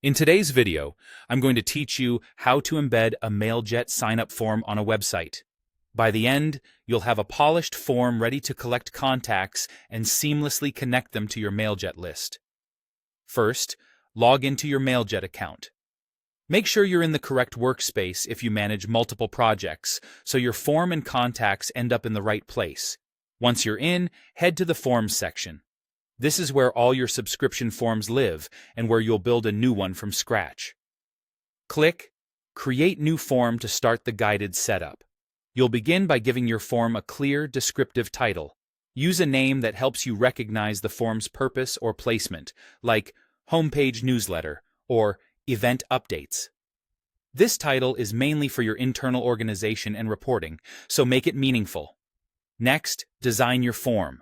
In today's video, I'm going to teach you how to embed a Mailjet sign-up form on a website. By the end, you'll have a polished form ready to collect contacts and seamlessly connect them to your Mailjet list. First, log into your Mailjet account. Make sure you're in the correct workspace if you manage multiple projects, so your form and contacts end up in the right place. Once you're in, head to the Forms section. This is where all your subscription forms live and where you'll build a new one from scratch. Click Create New Form to start the guided setup. You'll begin by giving your form a clear, descriptive title. Use a name that helps you recognize the form's purpose or placement, like Homepage Newsletter or Event Updates. This title is mainly for your internal organization and reporting, so make it meaningful. Next, design your form.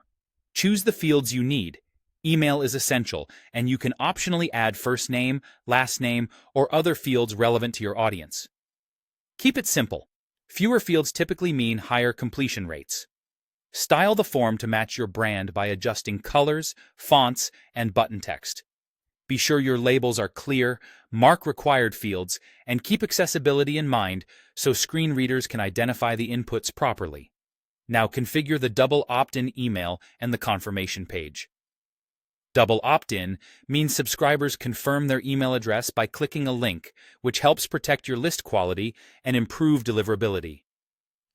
Choose the fields you need. Email is essential, and you can optionally add first name, last name, or other fields relevant to your audience. Keep it simple. Fewer fields typically mean higher completion rates. Style the form to match your brand by adjusting colors, fonts, and button text. Be sure your labels are clear, mark required fields, and keep accessibility in mind so screen readers can identify the inputs properly. Now configure the double opt-in email and the confirmation page. Double opt-in means subscribers confirm their email address by clicking a link, which helps protect your list quality and improve deliverability.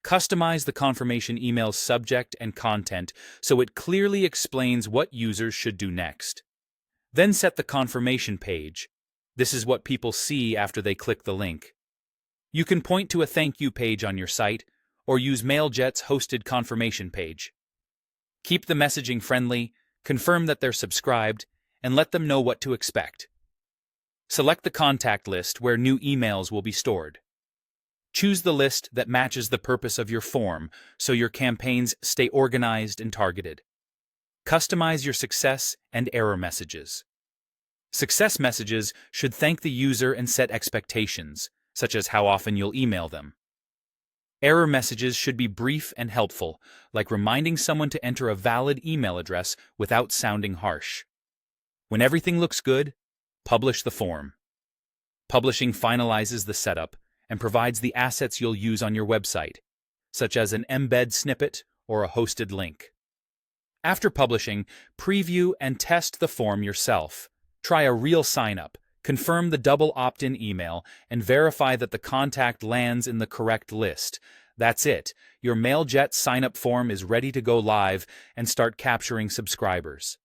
Customize the confirmation email's subject and content so it clearly explains what users should do next. Then set the confirmation page. This is what people see after they click the link. You can point to a thank you page on your site or use Mailjet's hosted confirmation page. Keep the messaging friendly, confirm that they're subscribed, and let them know what to expect. Select the contact list where new emails will be stored. Choose the list that matches the purpose of your form so your campaigns stay organized and targeted. Customize your success and error messages. Success messages should thank the user and set expectations, such as how often you'll email them. Error messages should be brief and helpful, like reminding someone to enter a valid email address without sounding harsh. When everything looks good, publish the form. Publishing finalizes the setup and provides the assets you'll use on your website, such as an embed snippet or a hosted link. After publishing, preview and test the form yourself. Try a real sign-up, confirm the double opt-in email, and verify that the contact lands in the correct list. That's it. Your Mailjet sign-up form is ready to go live and start capturing subscribers.